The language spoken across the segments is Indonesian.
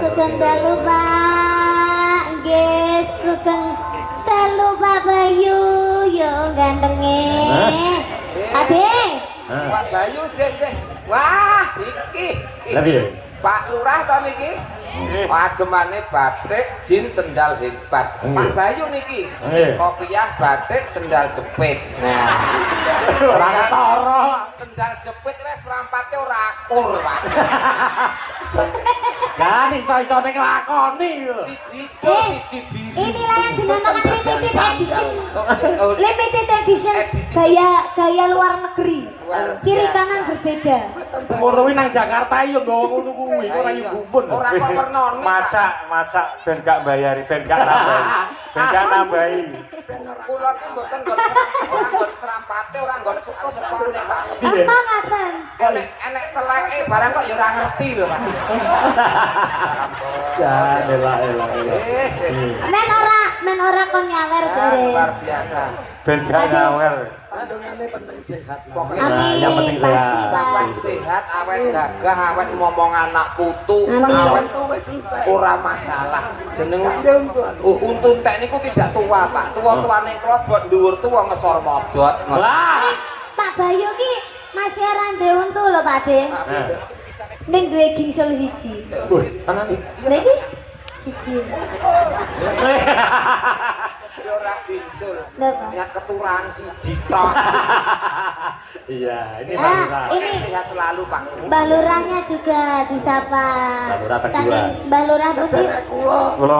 Sugeng dalu Pak, nggih sugeng dalu Pak Bayu, yo gantenge. Ade. Pak Bayu sih. Wah, iki. Lah piye? Pak Lurah to niki? Pagemane batik jin sendal hebat. Pak Bayu niki. Kopiah batik sendal jepit. Nah. Sendal jepit wis rampate ora akur, Pak. Kan iso-isone nglakoni lho. Siji biru. Inilah yang dinamakan limited edition. Limited edition gaya luar negeri. Kiri kanan berbeda. Ngono kuwi nang Jakarta yo nggawa ngono kuwi, ora yo gumpun. Ora kok wernane. Macak ben gak bayari, ben gak nambahi. Kula ki mboten nggon serampate, ora nggon sepone, Pak. Apa ngaten? Enek teleke barang kok ya ora ngerti lho, Pak. Ya, elah. Men ora kon nyawer jare. Luar biasa. Ben gak nyawer. Pokoknya yang penting awet sehat, awet gagah, awet ngomong anak putu, awet ora masalah. Jeneng untu entek niku tidak tua, Pak. Tua-tuane kula bot dhuwur tuwa ngesor modot. Lah, Pak Bayu ki masih ora ndek untu lho, Pak De. Ning duwe gingsul siji. tenan iki. Lha iki siji. Ora gingsul. Lha Pak. Ya keturunan siji tok. Iya, ini Ini Sehat selalu, Pak. Mbah Lurahnya juga disapa. Mbah Lurah kedua. Saking Mbah Lurah Putih. Kula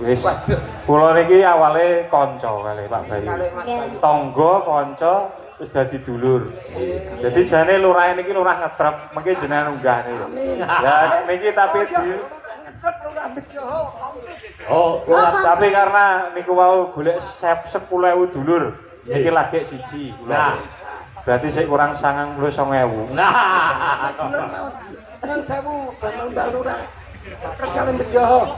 wis kula niki awale kanca kali Pak Bayu. Kalih Mas Bayu. Tangga kanca wis dadi dulur. Jadi jane lurah niki lurah ngetrep, mengki jenengan unggah niku. Ya niki tapi di tapi karena niku wau golek 10.000 dulur. Niki lagi siji kula. Berarti sik kurang 99.000. Nah, Tenang sewu, tenang Mbak Lurah. Kalian bejoho.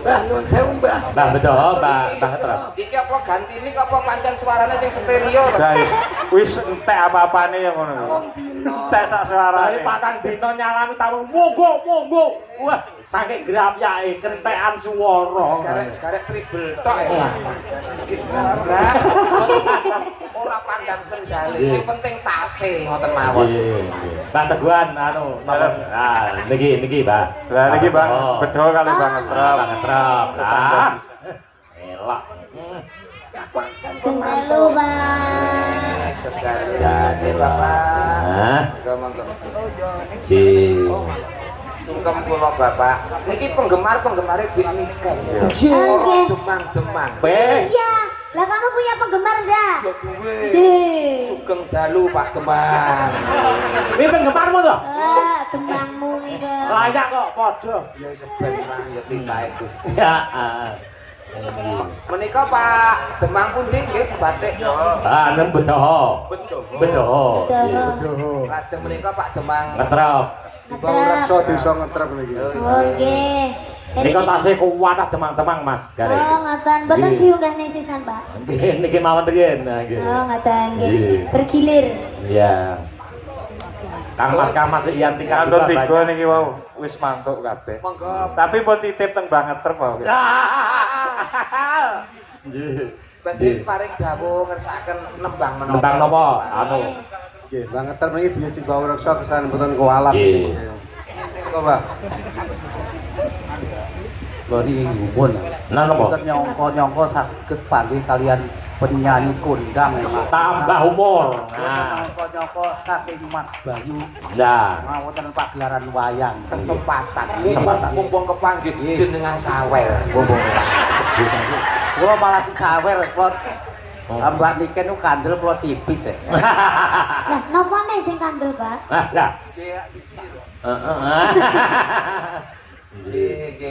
Mbah, nuwun sewu, Mbah. Mbah bedo, Mbah Trep. Iki apa ganti ini apa pancen suarane sing stereo lho. Guys, wis entek apa-apane ya ngono. Entek sak suarane. Tapi patang dino nyalami tamu monggo. Wah, saking grapyake kentekan swara. Garek triple tok ya. Lah, ora pandang sendale, sing penting tase ngoten mawon. Mbah Teguhan anu napa? Ah, niki, Mbah. Lah niki Bang, bedo kali banget Bang Trep. Lah. Elak. Selalu Bang. Jadi Bapak. Hah? Monggo. Si Sungkem kula Bapak. Niki penggemar-penggemare Dik Niken. Oke. Demang-demang. Iya. Lah kamu punya penggemar enggak? Ya duwe. Deh. Sugeng dalu Pak Demang. Ini penggemarmu toh? Demangmu itu. Layak kok padha. Ya seben lah ya titahe Gusti. Ya. Menika Pak Demang pundi nggih batik? Ah, nem bedoh. Bedoh. Lajeng menika Pak Demang Ngetrep. desa ngetrep niki. Oke. Niko tasih kuwat teman-teman Mas. Gare. Oh, ngoten. Mboten diunggah ning sisan, Pak. Niki mawon riyen. Nah, nggih. Oh, ngoten nggih. Bergilir. Iya. Kang Mas Yanti Kantor 3 niki wau wis mantuk kabeh. Monggo. Tapi pun titip teng Bang Ngetrep wau. Nggih. Badhe paring dawuh ngersakaken nembang menapa? Tentang napa? Anu. Nggih, Bang Ngetrep niki biyen sing bawa reksa kesan mboten kualat. Nggih. Coba. Lori gumun. Nah napa? Nyongko saged panggih kalian penyanyi kondang tambah umur. Nah, nyoko saking Mas Bayu nah, ngawonten pagelaran wayang kesempatan Kesempatan. mumpung kepanggih jenengan sawer kula malah disawer kula Mbak Niken ku kandel kula tipis ya. Lah, napa nek sing kandel, Pak? lah.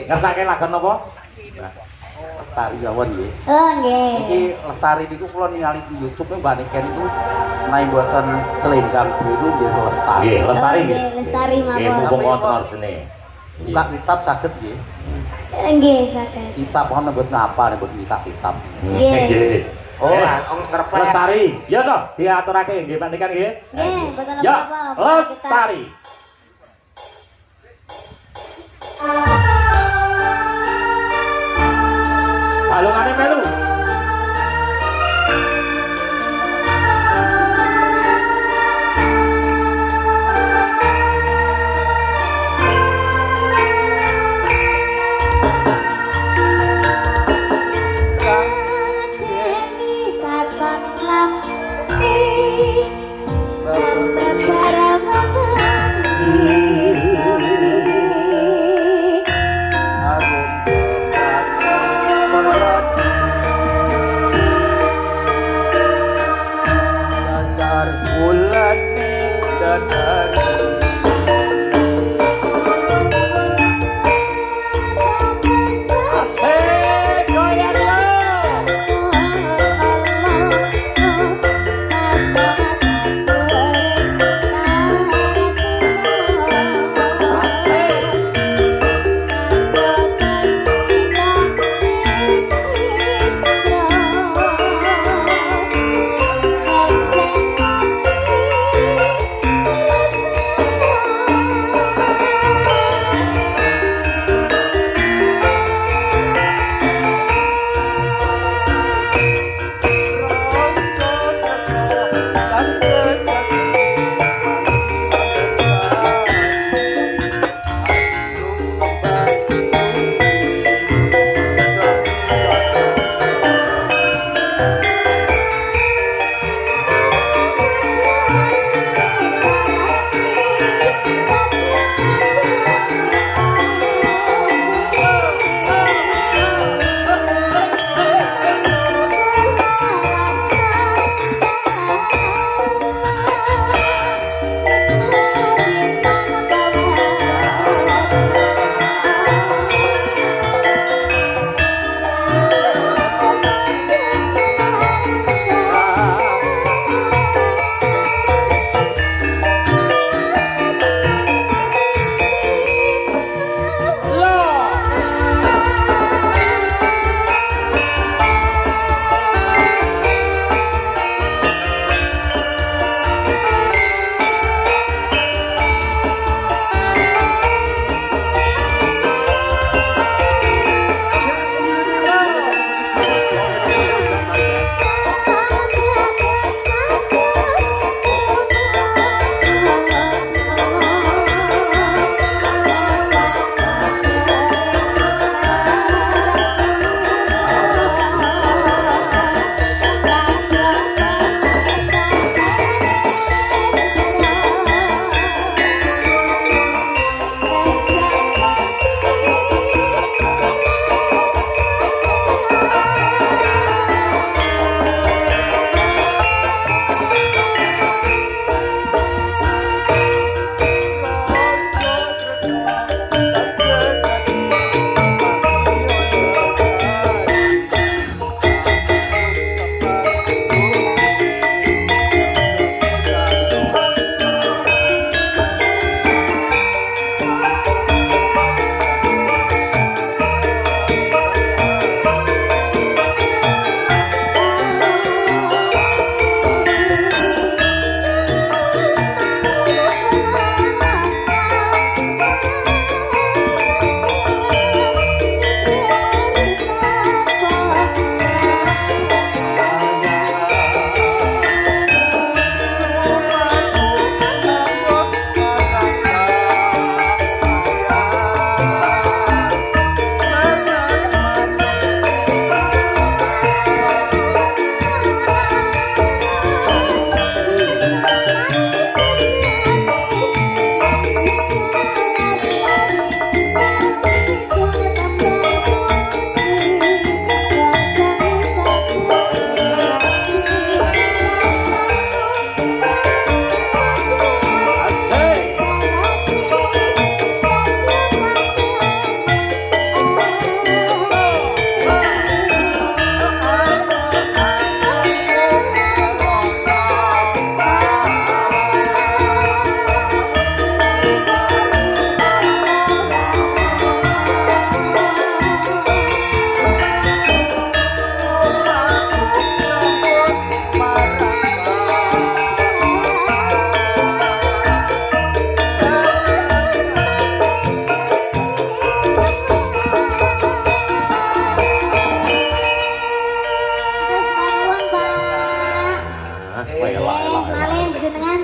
Ngersake lagon apa? Lestari Yawon nggih. Nggih. Iki Lestari niku kula ningali di YouTube Mbak Niken itu naik buatan selenggang biru nggih Lestari. Nggih, lestari nggih. Lestari Nggih, mawon. mumpung wonten arsene. Buka kitab saged nggih. Nggih, saged. Kitab kan nebut ngapa nebut kitab. Nggih. oh ngerepek Lestari, ya toh diaturake nggih Pak Nikan nggih. Nggih, mboten Ya, apa-apa. Lestari. Balungane melu.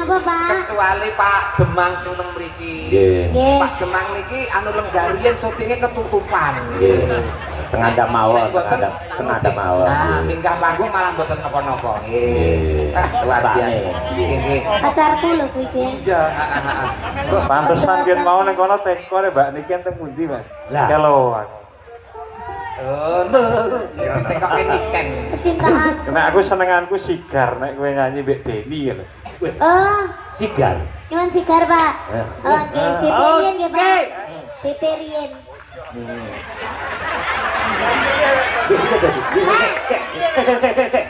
napa Pak? Kecuali Pak Demang sing teng mriki. Nggih. Pak Demang niki anu lenggarian syutinge ketutupan. Tengah mawon, tengah mawon. Nah, minggah panggung malah mboten napa-napa. Nggih. Luar biasa. Nggih. Pacarku lho kuwi iki. Iya, Pantesan yen mau ning kono tekone Mbak niki enten pundi, Mas? Lah. Kalau aku. Tekok niken. Kecintaan. Nek aku senenganku sigar nek kowe nyanyi mbek Deni ngono. Oh, Sigar. cuman sigar Pak. Oh, nggih, Deperien nggih Pak. Deperien. Sik.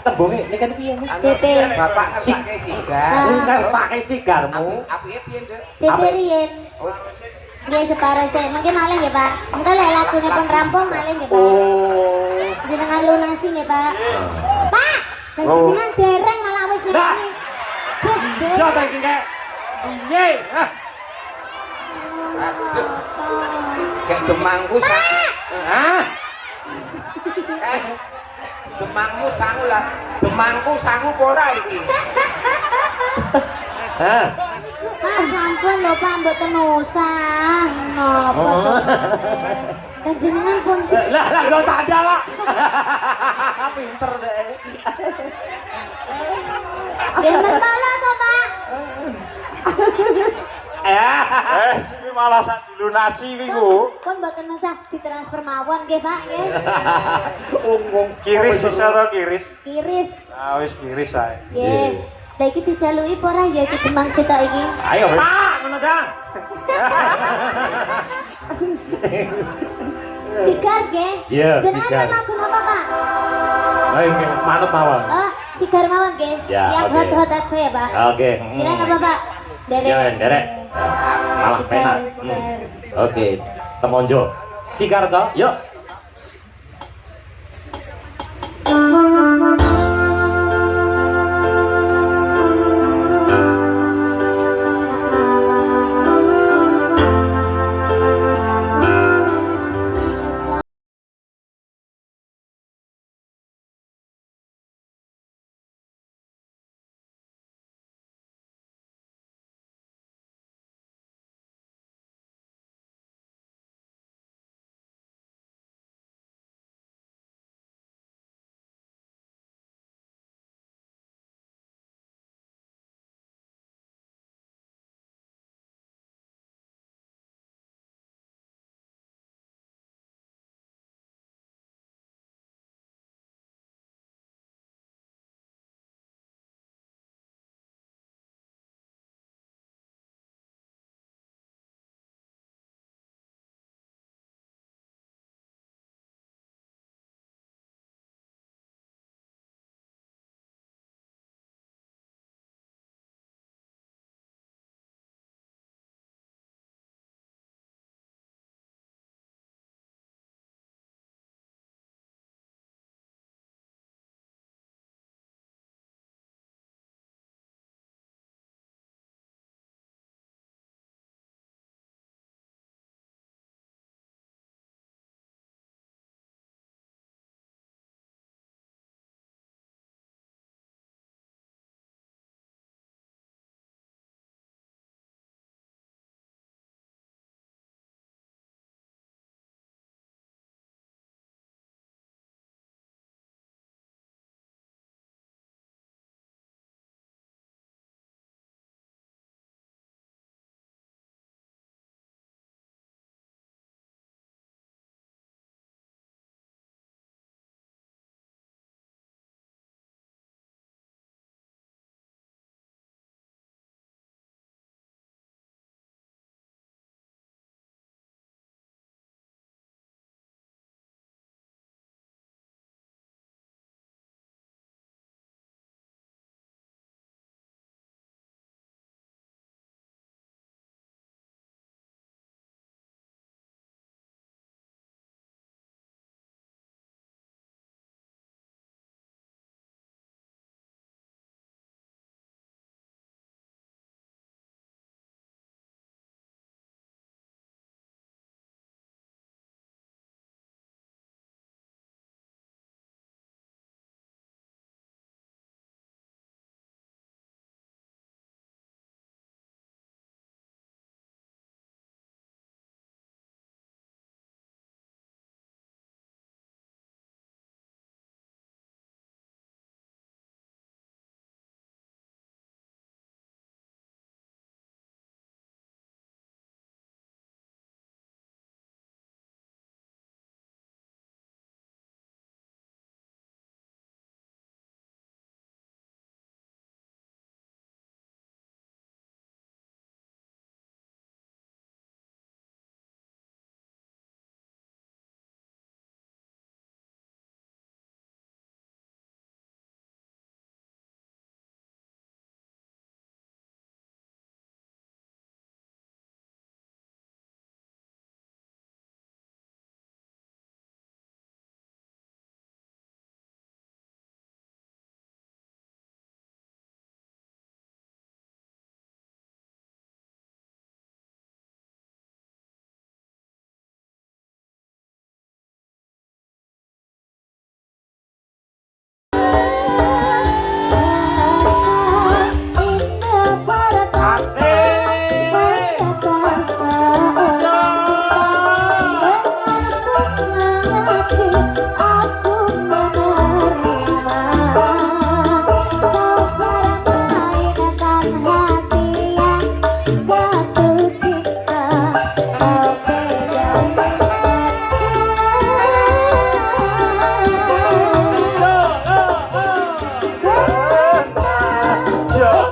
Tembunge niku piye? DP. Bapak ngesake sigar. Ngersake sigarmu. Apike piye, Nduk? Deperien. Nggih separo sik. Mungkin malih nggih Pak. Engko lek lagune pun rampung malih nggih Pak. Oh. Jenengan lunasi nggih Pak. Pak, jenengan dereng malah wis Nah. ngene. Yo ta iki kek. Piye? Hah. Aduh. Kayak demangku Hah? demangmu sangu lah. Demangku sangu apa ora iki? Hah? Pak sampun lho Pak mboten usah. Napa to? Dan jenengan pun Lah gak usah ada lah. Pinter deh. nggih mentolo to Pak. Iki malah sak dilunasi iki ku. Pun mboten usah ditransfer mawon nggih Pak nggih. Kiris iso to kiris. Kiris. Ah wis kiris ae. Nggih. Lah iki dijaluki apa ora ya iki Demang sitok iki? Ayo Pak, ngono dah. Sigar nggih. Iya, Jenengan sigar. lagu napa Pak? Ayo manut mawon. Oh, sigar mawon nggih. Ya, Yang oke. hot-hot aja ya Pak. Oke. Kira apa Pak? Derek. Ya, derek. Malah Sigar, penak. sigar. Oke. Temonjo. Sigar toh? Yuk.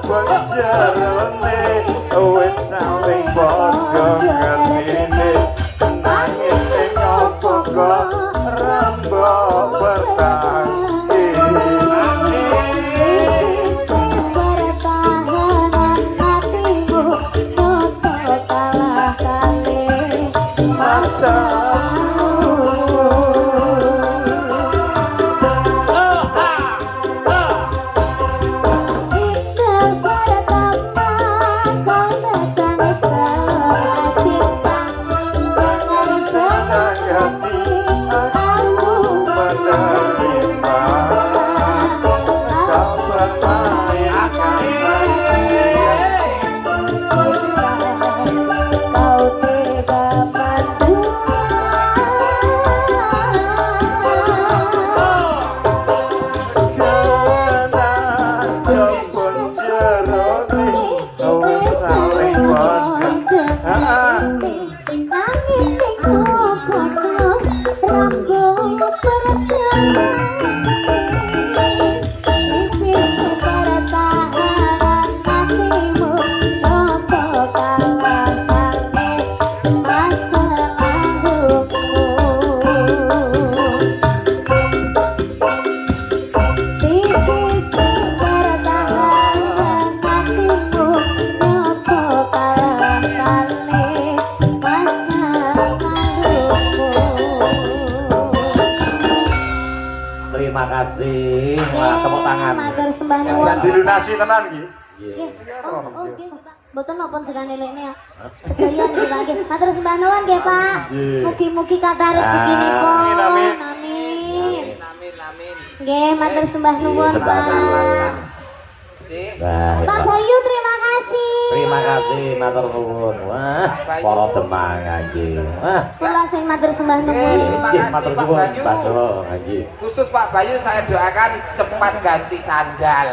penjerone wis saling padha ngertine nanging ing apa kok rambok bertahan pertahanan hatimu noto kalah kali masa Terima kasih. Wah, tepuk tangan. Matur sembah nuwun. dilunasi tenan iki. Nggih. Oh, nggih, Pak. Mboten napa jenenge lekne ya. Sedayan kita nggih. Matur sembah nuwun nggih, Pak. Mugi-mugi kathah rezekinipun. Amin, amin. Amin. Amin amin. Nggih, matur sembah nuwun, Sembah Pak. nuwun. Nah, Pak Bayu terima kasih. terima kasih matur nuwun. Wah, para demang nggih. Wah, Kula sing matur sembah nuwun. Terima nggih kasih, matur Pak nuwun. Bayu. Badhe nggih. Khusus Pak Bayu saya doakan cepat ganti sandal.